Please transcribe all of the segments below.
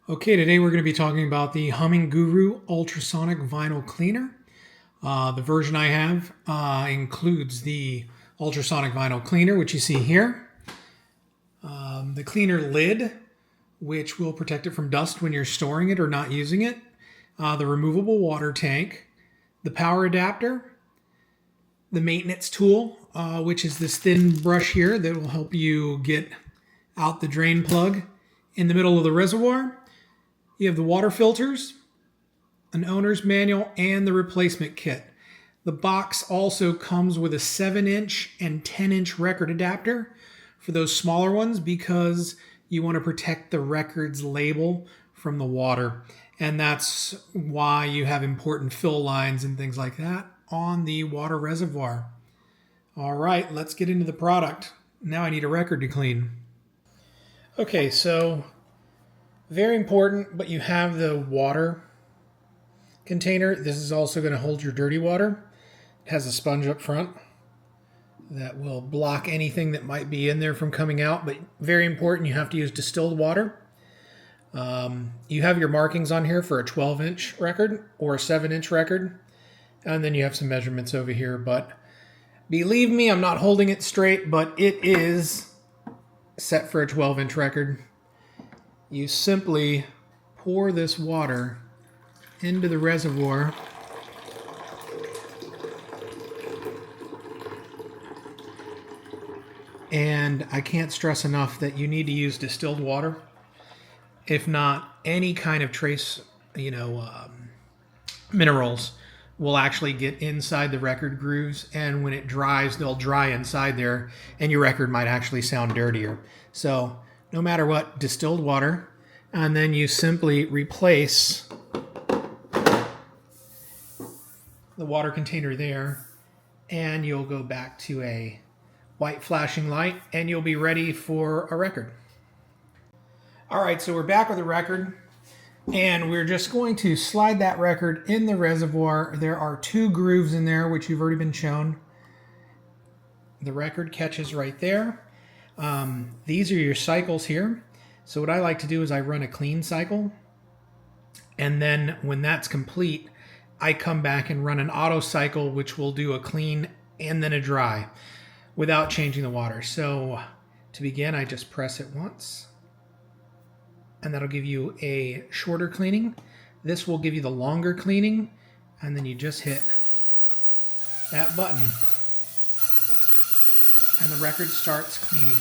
Okay, today we're going to be talking about the HumminGuru Ultrasonic Vinyl Cleaner. The version I have includes the ultrasonic vinyl cleaner, which you see here. The cleaner lid, which will protect it from dust when you're storing it or not using it. The removable water tank. The power adapter. The maintenance tool, which is this thin brush here that will help you get out the drain plug in the middle of the reservoir. You have the water filters, an owner's manual, and the replacement kit. The box also comes with a 7-inch and 10-inch record adapter for those smaller ones because you want to protect the record's label from the water. And that's why you have important fill lines and things like that on the water reservoir. All right, let's get into the product. Now I need a record to clean. Okay, so very important, but you have the water container. This is also going to hold your dirty water. It has a sponge up front that will block anything that might be in there from coming out, but very important, you have to use distilled water. You have your markings on here for a 12-inch record or a 7-inch record, and then you have some measurements over here, but believe me, I'm not holding it straight, but it is set for a 12-inch record. You simply pour this water into the reservoir and I can't stress enough that you need to use distilled water. If not, any kind of trace, minerals will actually get inside the record grooves, and when it dries, they'll dry inside there and your record might actually sound dirtier. So no matter what, distilled water, and then you simply replace the water container there, and you'll go back to a white flashing light, and you'll be ready for a record. All right, so we're back with the record, and we're just going to slide that record in the reservoir. There are 2 grooves in there, which you've already been shown. The record catches right there. These are your cycles here. So what I like to do is I run a clean cycle, and then when that's complete, I come back and run an auto cycle, which will do a clean and then a dry without changing the water. So to begin, I just press it once, and that'll give you a shorter cleaning. This will give you the longer cleaning, and then you just hit that button, and the record starts cleaning.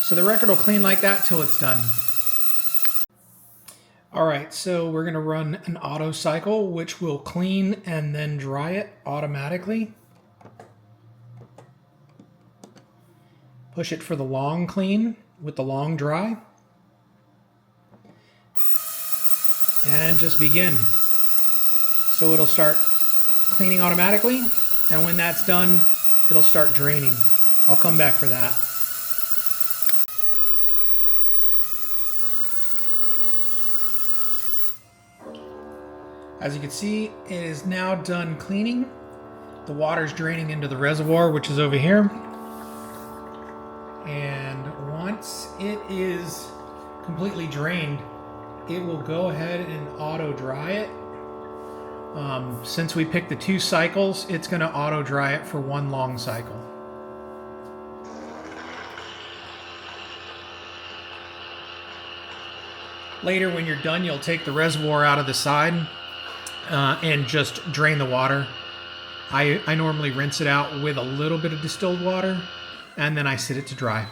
So the record will clean like that till it's done. All right, so we're going to run an auto cycle, which will clean and then dry it automatically. Push it for the long clean with the long dry. And just begin. So it'll start cleaning automatically, and when that's done, it'll start draining. I'll come back for that. As you can see, it is now done cleaning. The water's draining into the reservoir, which is over here. And once it is completely drained, it will go ahead and auto dry it. Since we picked the 2 cycles, it's going to auto dry it for 1 long cycle. Later, when you're done, you'll take the reservoir out of the side and just drain the water. I normally rinse it out with a little bit of distilled water, and then I sit it to dry.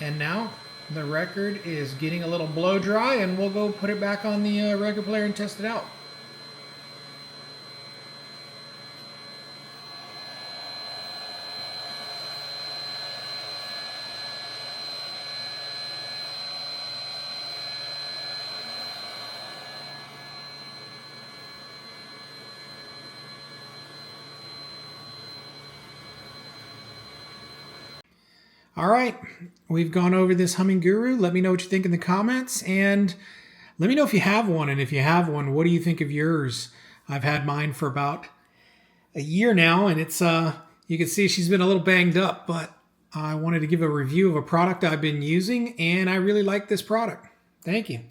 And now the record is getting a little blow dry, and we'll go put it back on the record player and test it out. All right, we've gone over this HumminGuru. Let me know what you think in the comments, and Let me know if you have one, and if you have one, what do you think of yours? I've had mine for about a year now, and it's you can see she's been a little banged up, but I wanted to give a review of a product I've been using, and I really like this product. Thank you.